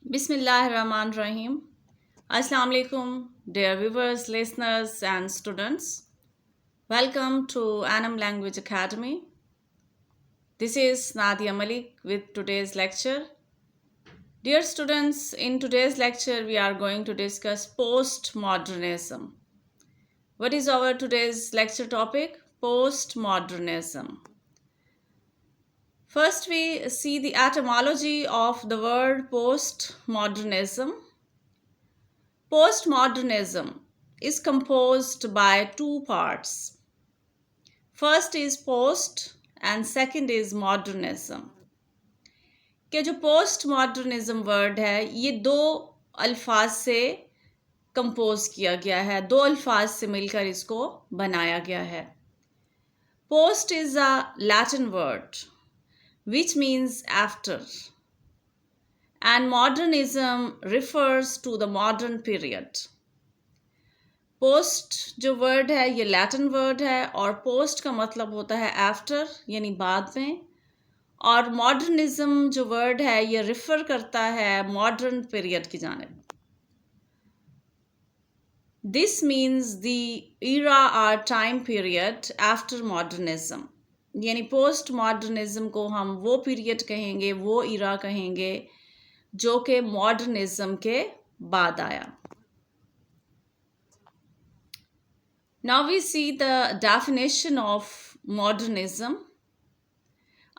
Bismillahirrahmanirrahim. Assalamu alaikum, dear viewers, listeners, and students. Welcome to Anam Language Academy. This is Nadia Malik with today's lecture. Dear students, in today's lecture, we are going to discuss postmodernism. What is our today's lecture topic? Postmodernism. First, we see the etymology of the word postmodernism. Postmodernism is composed by two parts. First is post and second is modernism. कि जो post modernism word है ये दो अल्फाज से compose किया गया है, दो अल्फाज से मिलकर इसको बनाया गया है. Post is a Latin word which means after, and modernism refers to the modern period. Post जो वर्ड है ये लैटिन वर्ड है और पोस्ट का मतलब होता है आफ्टर यानी बाद में, और मॉडर्निज्म जो वर्ड है ये रिफ़र करता है मॉडर्न पीरियड की जानिब. This means the era or time period after modernism, यानी पोस्ट मॉडर्निज्म को हम वो पीरियड कहेंगे, वो ईरा कहेंगे जो कि मॉडर्निज्म के बाद आया. Now we see the definition of modernism,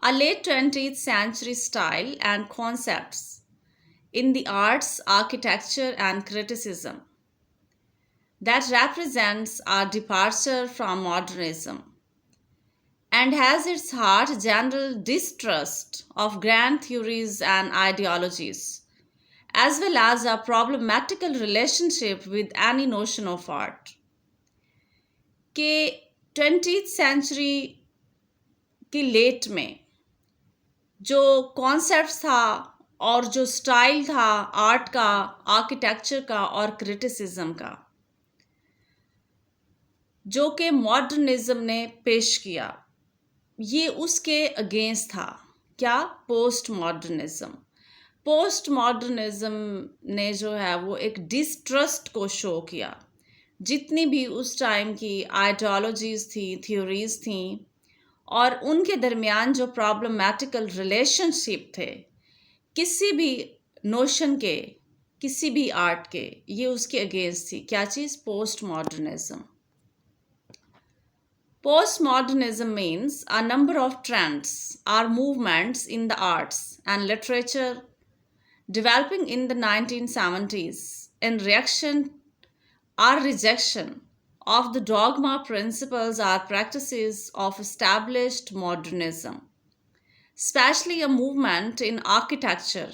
a late 20th century style and concepts in the arts, architecture, and criticism that represents a departure from modernism and has its heart general distrust of grand theories and ideologies, as well as a problematical relationship with any notion of art. कि 20th century की late में जो concept था और जो style था art का, architecture का और क्रिटिसिज्म का, जो कि मॉडर्निज्म ने पेश किया, ये उसके अगेंस्ट था. क्या? Post modernism. पोस्ट मॉडर्निज्म ने जो है वो एक डिस्ट्रस्ट को शो किया. जितनी भी उस टाइम की आइडियोलॉजीज़ थी, थ्योरीज़ थी, और उनके दरमियान जो प्रॉब्लमेटिकल रिलेशनशिप थे किसी भी नोशन के, किसी भी आर्ट के, ये उसके अगेंस्ट थी. क्या चीज़? Post modernism. Post modernism means a number of trends or movements in the arts and literature developing in the 1970s in reaction or rejection of the dogma, principles, or practices of established modernism, especially a movement in architecture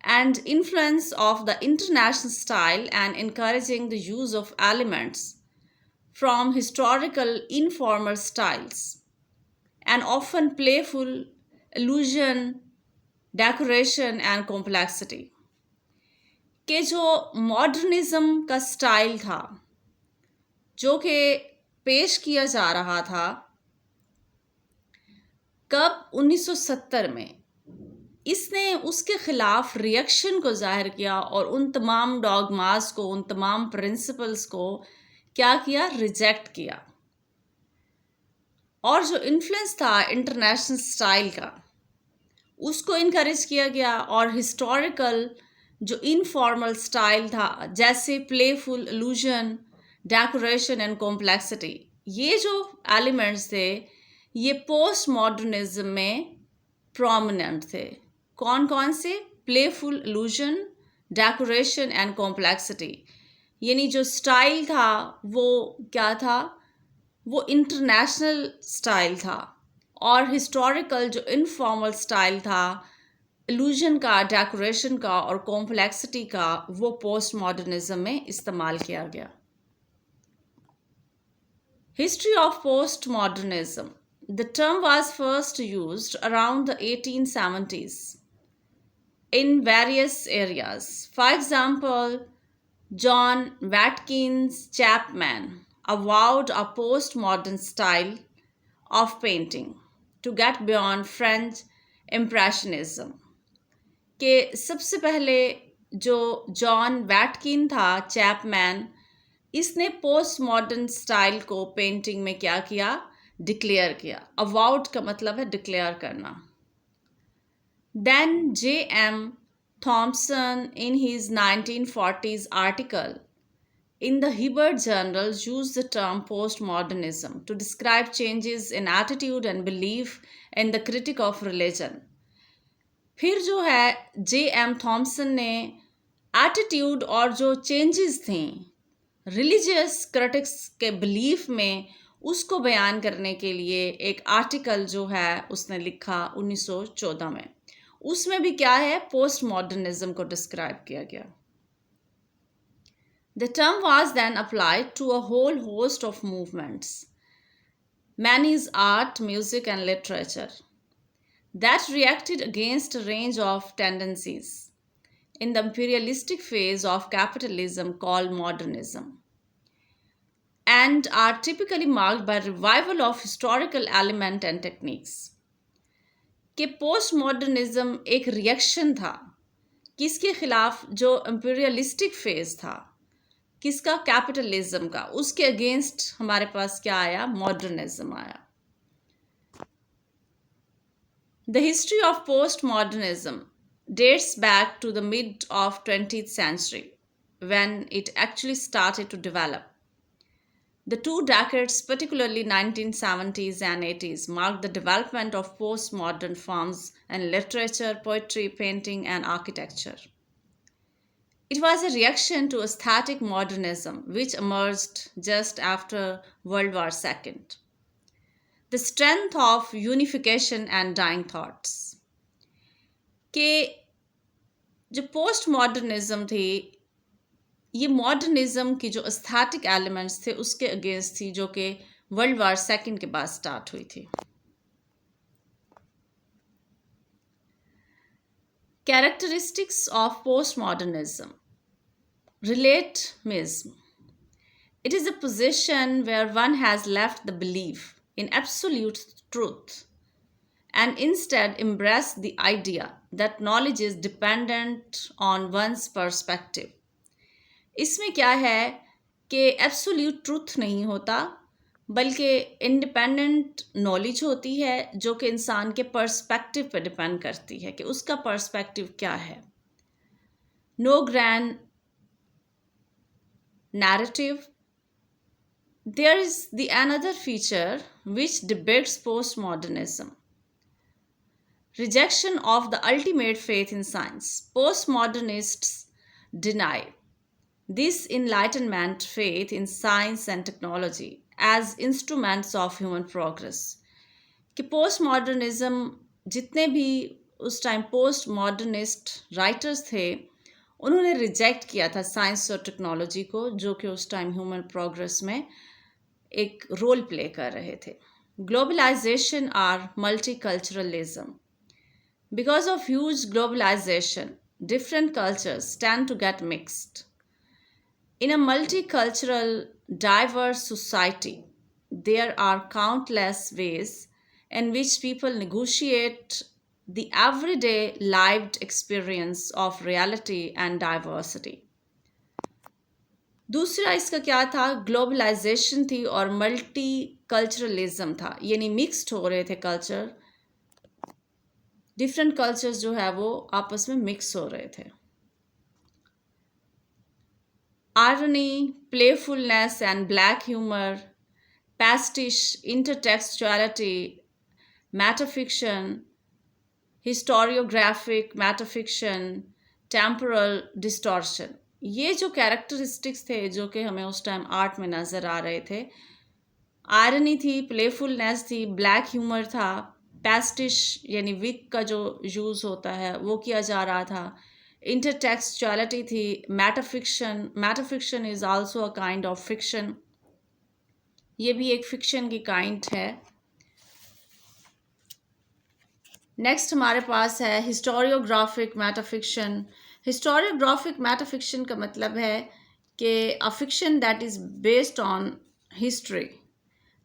and influence of the international style and encouraging the use of elements from historical informal styles and often playful illusion, decoration and complexity. कि जो modernism का style था जो कि पेश किया जा रहा था कब? 1970 में. इसने उसके ख़िलाफ़ रिएक्शन को ज़ाहिर किया और उन तमाम डॉगमास को, उन तमाम प्रिंसिपल्स को क्या किया? रिजेक्ट किया. और जो इन्फ्लुएंस था इंटरनेशनल स्टाइल का उसको इनकरेज किया गया, और हिस्टोरिकल जो इनफॉर्मल स्टाइल था जैसे playful, illusion, decoration and complexity, ये जो एलिमेंट्स थे ये पोस्ट मॉडर्निज्म में प्रोमिनेंट थे. कौन कौन से? Playful, illusion, decoration and complexity. यानी जो स्टाइल था वो क्या था? वो इंटरनेशनल स्टाइल था, और हिस्टोरिकल जो इनफॉर्मल स्टाइल था इल्यूजन का, डेकोरेशन का और कॉम्प्लेक्सिटी का, वो पोस्ट मॉडर्निज्म में इस्तेमाल किया गया. History of post modernism. The term was first used around the 1870s in various areas. For example, John Watkins Chapman avowed a postmodern style of painting to get beyond French Impressionism. कि सबसे पहले जो John वैटकिन था, Chapman, इसने post modern style को painting में क्या किया, डिक्लेयर किया। अवाउट का मतलब है डिक्लेयर करना। Then J M Thomson in his 1940s article in the Hibbert Journal used the term postmodernism to describe changes in attitude and belief in the critic of religion. फिर जो है जे एम थॉम्सन ने attitude और जो changes थी religious critics के belief में, उसको बयान करने के लिए एक आर्टिकल जो है उसने लिखा 1914 में। उसमें भी क्या है, पोस्ट मॉडर्निज्म को डिस्क्राइब किया गया। The term was then applied to a whole host of movements, many is art, music, and literature, that reacted against a range of tendencies in the imperialistic phase of capitalism called modernism, and are typically marked by revival of historical element and techniques. कि post modernism एक reaction था किसके खिलाफ, जो imperialistic phase था, किसका, capitalism का, उसके अगेंस्ट हमारे पास क्या आया, मॉडर्निज्म आया। The history of post modernism dates back to the mid of 20th century when it actually started to develop. The two decades, particularly 1970s and 80s, marked the development of postmodern forms in literature, poetry, painting, and architecture. It was a reaction to aesthetic modernism, which emerged just after World War II. The strength of unification and dying thoughts. कि जो post modernism थी, ये modernism की जो aesthetic elements थे उसके against थी, जो कि वर्ल्ड वार सेकंड के बाद स्टार्ट हुई थी। Characteristics of post modernism. Relativism. It is a position where one has left the belief in absolute truth and instead embraced the idea that knowledge is dependent on one's perspective. इसमें क्या है कि absolute truth नहीं होता, बल्कि independent knowledge होती है, जो कि इंसान के पर्सपेक्टिव पर डिपेंड करती है कि उसका पर्सपेक्टिव क्या है। No grand narrative. There is the another feature which depicts postmodernism. Rejection of the ultimate faith in science. Postmodernists deny this enlightenment faith in science and technology as instruments of human progress. कि postmodernism जितने भी उस time post modernist writers थे, उन्होंने reject किया था science और technology को, जो कि उस टाइम ह्यूमन प्रोग्रेस में एक रोल प्ले कर रहे थे। Globalisation or multiculturalism. Because of huge globalisation, different cultures tend to get mixed. In a multicultural diverse society, there are countless ways in which people negotiate the everyday lived experience of reality and diversity. दूसरा इसका क्या था, globalisation थी और multi culturalism था, यानी mixed हो रहे थे कल्चर, डिफरेंट कल्चर्स जो है वो आपस में मिक्स हो रहे थे। Irony, playfulness and black humour, pastiche, intertextuality, metafiction, historiographic metafiction, temporal distortion, ये जो कैरेक्टरिस्टिक्स थे जो कि हमें उस टाइम आर्ट में नज़र आ रहे थे। आयरनी थी, प्लेफुलनेस थी, ब्लैक ह्यूमर था, पैस्टिश यानी विक का जो यूज़ होता है वो किया जा रहा था, इंटरटेक्सचुअलिटी थी, metafiction is also a kind of fiction, ये भी एक फिक्शन की काइंड है। नेक्स्ट हमारे पास है हिस्टोरियोग्राफिक मेटाफिक्शन। हिस्टोरियोग्राफिक मेटाफिक्शन का मतलब है कि अ fiction that is based on history,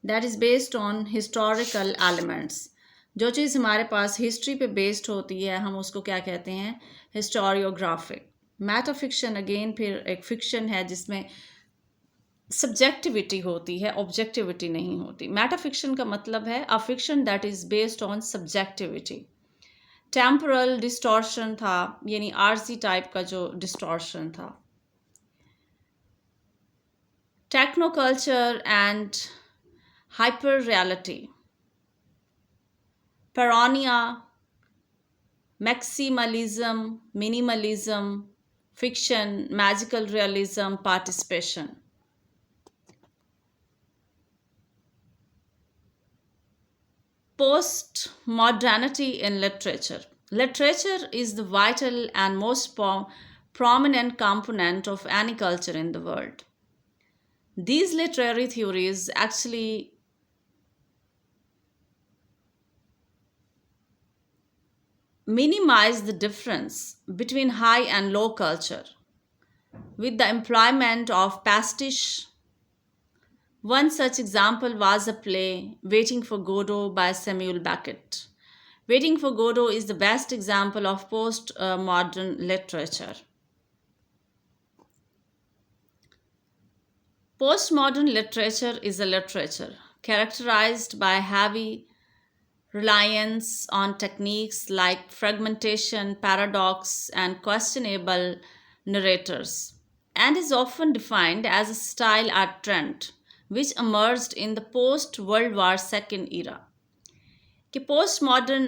that is based on historical elements. जो चीज़ हमारे पास हिस्ट्री पे बेस्ड होती है हम उसको क्या कहते हैं, हिस्टोरियोग्राफिक। मेटाफिक्शन अगेन फिर एक फिक्शन है जिसमें सब्जेक्टिविटी होती है, ऑब्जेक्टिविटी नहीं होती। मेटाफिक्शन का मतलब है a fiction that is based on subjectivity. Temporal distortion था, यानी आरजी टाइप का जो डिस्टॉर्शन था। Technoculture and hyper reality, paranoia, maximalism, minimalism, fiction, magical realism, participation. Post-modernity in literature. Literature is the vital and most prominent component of any culture in the world. These literary theories actually minimize the difference between high and low culture with the employment of pastiche. One such example was a play, Waiting for Godot by Samuel Beckett. Waiting for Godot is the best example of post-modern literature. Postmodern literature is a literature characterized by heavy reliance on techniques like fragmentation, paradox, and questionable narrators, and is often defined as a style art trend which emerged in the post World War II era. कि post modern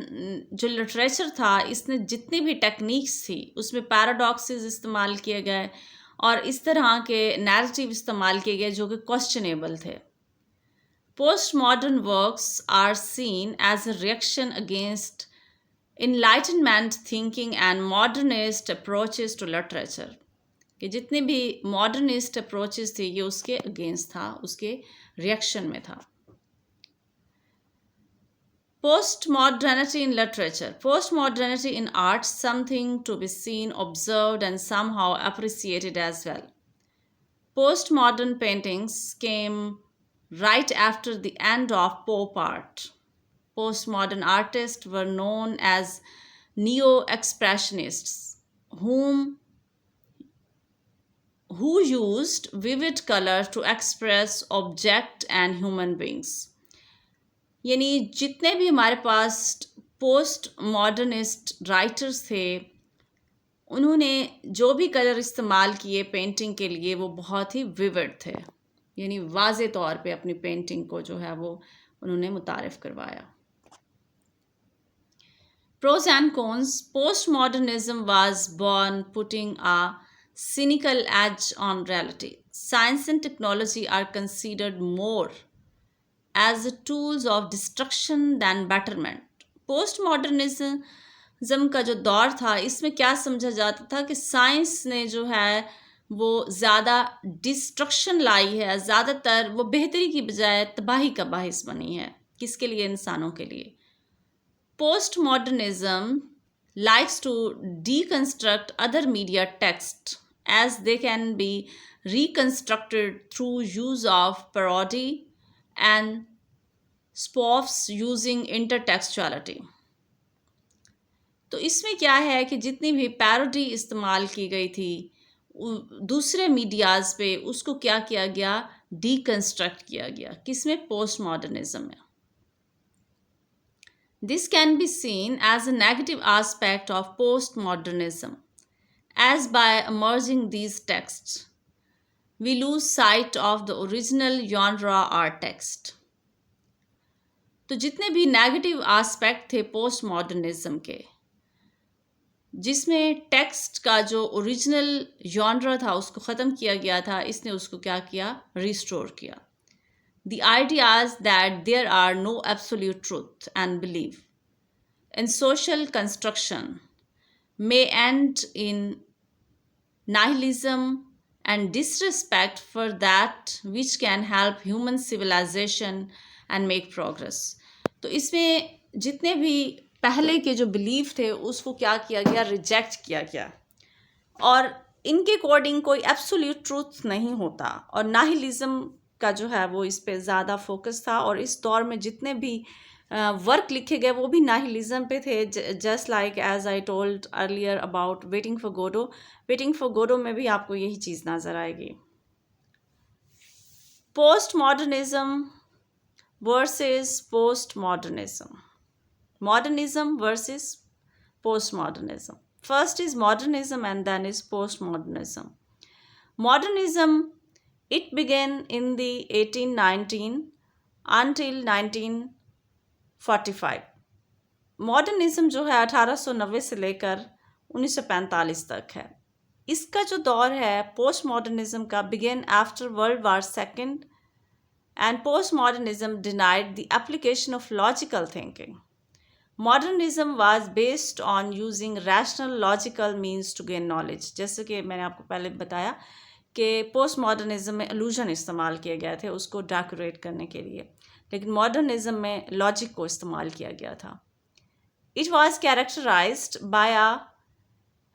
जो literature था इसने जितनी भी techniques थी उसमें paradoxes इस्तेमाल किए गए और इस तरह के नैरेटिव इस्तेमाल किए गए जो कि क्वेश्चनेबल थे। Post modern works are seen as a reaction against enlightenment thinking and modernist approaches to literature, कि जितने भी मॉडर्निस्ट अप्रोचेस थे ये उसके अगेंस्ट था, उसके रिएक्शन में था। Postmodernity in literature. Postmodernity in art, something to be seen, observed, and somehow appreciated as well. Postmodern paintings came right after the end of pop art. Postmodern artists were known as neo-expressionists, who used vivid color to express objects and human beings. यानी जितने भी हमारे पास post modernist writers थे उन्होंने जो भी colour इस्तेमाल किए पेंटिंग के लिए वो बहुत ही विविड थे, यानी वाज़े तौर पे अपनी पेंटिंग को जो है वो उन्होंने मुतारिफ करवाया। Pros and cons. Postmodernism was born putting a cynical edge on reality. Science and technology are considered more as the tools of destruction than betterment. Post modernism का जो दौर था इसमें क्या समझा जाता था कि साइंस ने जो है वो ज़्यादा डिस्ट्रक्शन लाई है, ज़्यादातर वो बेहतरी की बजाय तबाही का बाहिस बनी है। किसके लिए? इंसानों के लिए। Post modernism likes to deconstruct other media text as they can be reconstructed through use of parody and spoofs using intertextuality. तो इसमें क्या है कि जितनी भी पैरोडी इस्तेमाल की गई थी दूसरे मीडियाज़ पे उसको क्या किया गया? डीकंस्ट्रक्ट किया गया। किसमें? पोस्ट मॉडर्निज्म में। This can be seen as a negative aspect of postmodernism, as by emerging these texts, we lose sight of the original genre or text. तो जितने भी नेगेटिव एस्पेक्ट थे पोस्ट मॉडर्निज्म के, जिसमें टेक्स्ट का जो original genre था उसको ख़त्म किया गया था, इसने उसको क्या किया? रिस्टोर किया। The ideas that there are no absolute truth and belief in social construction may end in nihilism and disrespect for that which can help human civilization and make progress. तो इसमें जितने भी पहले के जो बिलीफ थे उसको क्या किया गया? रिजेक्ट किया गया, और इनके अकॉर्डिंग कोई एब्सोल्यूट ट्रूथ नहीं होता, और नाहिलिज्म का जो है वो इस पे ज़्यादा फोकस था। और इस दौर में जितने भी वर्क लिखे गए वो भी नाहिलिज्म पे थे, just like as I told earlier about waiting for Godot में भी आपको यही चीज़ नज़र आएगी. Post modernism versus post modernism. Modernism versus postmodernism. First is modernism and then is postmodernism. Modernism, it began in the 1819 until 1945. Modernism जो है 1890 से लेकर 1945 तक है. इसका जो दौर है पोस्ट मॉडर्निज्म का begin after world war second, and post modernism denied the application of logical thinking. Modernism was based on using rational logical means to gain knowledge. जैसे कि मैंने आपको पहले बताया कि पोस्ट मॉडर्निज्म में illusion इस्तेमाल किए गए थे उसको डेकोरेट करने के लिए, लेकिन मॉडर्निज्म में लॉजिक को इस्तेमाल किया गया था. It was characterized by a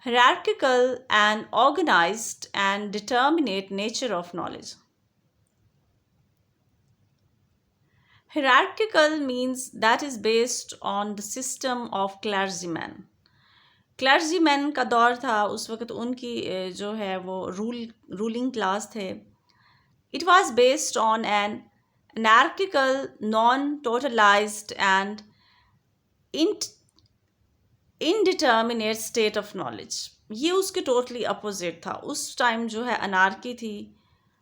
hierarchical and organized and determinate nature of knowledge. Hierarchical means that is based on the system of clergymen. Clergymen का दौर था उस वक्त, उनकी जो है वो रूलिंग क्लास थे. It was based on an anarchical, non-totalized and indeterminate state of knowledge. ये उसके टोटली अपोजिट था. उस टाइम जो है अनार्की थी.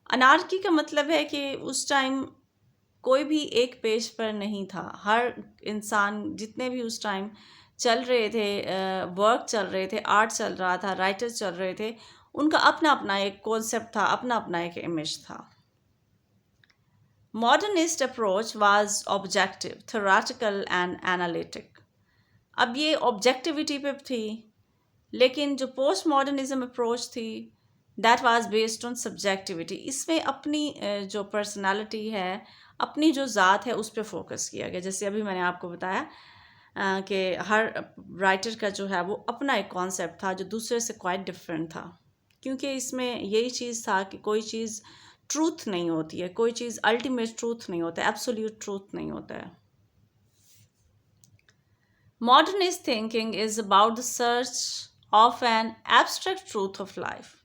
अनार्की का मतलब है कि उस टाइम कोई भी एक पेज पर नहीं था. हर इंसान जितने भी उस टाइम चल रहे थे, वर्क चल रहे थे, आर्ट चल रहा था, राइटर्स चल रहे थे, उनका अपना अपना एक कॉन्सेप्ट था, अपना अपना एक इमेज था. Modernist approach was objective, theoretical and analytic. अब ये ऑब्जेक्टिविटी पे थी, लेकिन जो पोस्ट मॉडर्निज्म अप्रोच थी that was based on subjectivity. इसमें अपनी जो पर्सनालिटी है, अपनी जो ज़ात है उस पर फोकस किया गया. जैसे अभी मैंने आपको बताया कि हर राइटर का जो है वो अपना एक कॉन्सेप्ट था जो दूसरे से क्वाइट डिफरेंट था, क्योंकि इसमें यही चीज़ था कि कोई चीज़ ट्रूथ नहीं होती है, कोई चीज़ अल्टीमेट ट्रूथ नहीं होता है, एब्सोल्यूट ट्रूथ नहीं होता है. Modernist thinking is about the search of an abstract truth of life.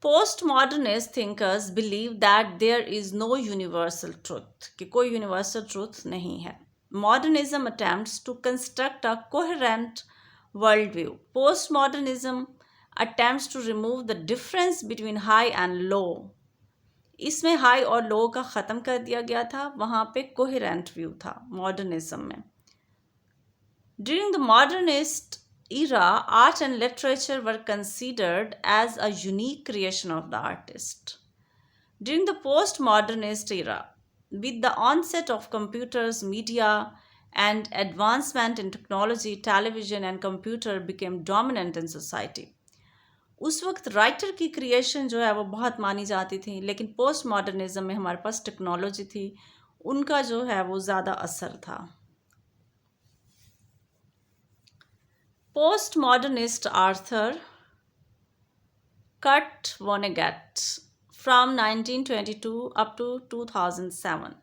Postmodernist thinkers believe that there is no universal truth, कि कोई universal truth नहीं है. Modernism attempts to construct a coherent worldview. Postmodernism attempts to remove the difference between high and low. इसमें high और low का ख़त्म कर दिया गया था, वहाँ पे coherent view था modernism में. During the modernist era, art and literature were considered as a unique creation of the artist. During the postmodernist era, with the onset of computers, media, and advancement in technology, television and computer became dominant in society. उस वक्त writer की creation जो है वो बहुत मानी जाती थी, लेकिन पोस्ट मॉडर्निज्म में हमारे पास टेक्नोलॉजी थी, उनका जो है वो ज़्यादा असर था. Postmodernist author Kurt Vonnegut from 1922 up to 2007.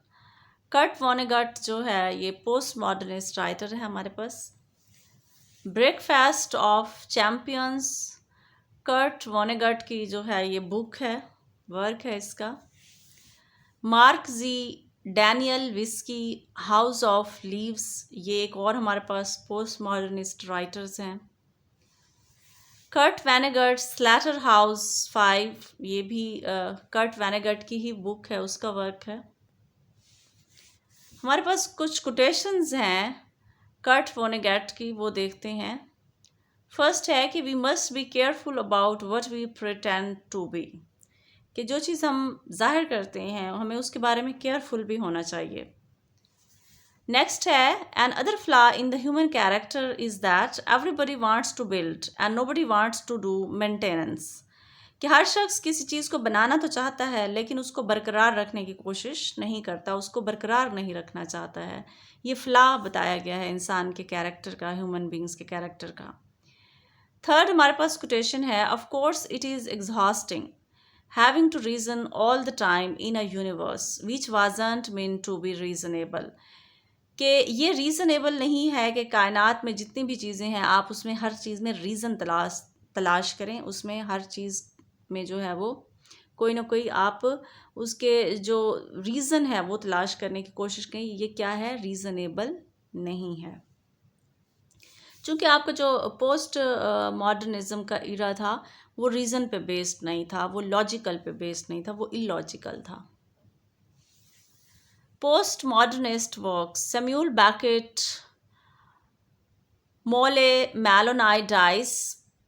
Kurt Vonnegut जो है ये पोस्ट मॉडर्निस्ट राइटर है हमारे पास. Breakfast of champions Kurt Vonnegut की जो है ये बुक है, वर्क है इसका. Mark Z Danielewski house of leaves, ये एक और हमारे पास पोस्ट मॉडर्निस्ट राइटर्स हैं. कर्ट वैनेगट स्लैटर हाउस 5, ये भी कर्ट वैनेगट की ही बुक है, उसका वर्क है. हमारे पास कुछ कोटेशंस हैं कर्ट वॉनेगट की, वो देखते हैं. फर्स्ट है कि we must be careful about what we pretend to be, कि जो चीज़ हम जाहिर करते हैं हमें उसके बारे में केयरफुल भी होना चाहिए. नेक्स्ट है another flaw in the human character is that everybody wants to build and nobody wants to do maintenance, कि हर शख्स किसी चीज़ को बनाना तो चाहता है लेकिन उसको बरकरार रखने की कोशिश नहीं करता, उसको बरकरार नहीं रखना चाहता है. ये फ्लॉ बताया गया है इंसान के कैरेक्टर का, ह्यूमन बींग्स के कैरेक्टर का. थर्ड हमारे पास कोटेशन है of course it is exhausting having to reason all the time in a universe which wasn't meant to be reasonable. कि ये रीज़नेबल नहीं है कि कायनात में जितनी भी चीज़ें हैं आप उसमें हर चीज़ में रीज़न तलाश तलाश करें, उसमें हर चीज़ में जो है वो कोई ना कोई आप उसके जो रीज़न है वो तलाश करने की कोशिश करें, ये क्या है, रीज़नेबल नहीं है। चूँकि आपका जो पोस्ट मॉडर्निज़्म का इरा था वो रीज़न पे बेस्ड नहीं था, वो लॉजिकल पे बेस्ड नहीं था, वो इलॉजिकल था। Post modernist works, Samuel baked, मोले मैलोनाइडाइस,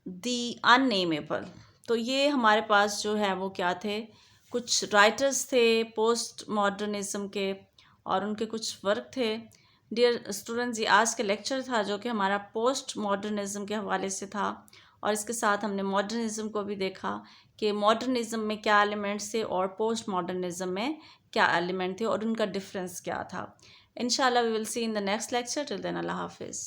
दी अननेमेबल। तो ये हमारे पास जो है वो क्या थे, कुछ राइटर्स थे पोस्ट मॉडर्निज्म के और उनके कुछ वर्क थे। डियर स्टूडेंट्स, ये आज का लेक्चर था जो कि हमारा पोस्ट मॉडर्निज्म के हवाले से था और इसके साथ हमने मॉडर्निज्म को भी देखा कि मॉडर्निज्म में क्या एलिमेंट्स थे और पोस्ट मॉडर्निज्म में क्या एलिमेंट थे और उनका डिफरेंस क्या था। इंशाल्लाह we will see in the next lecture. Till then Allah हाफिज़।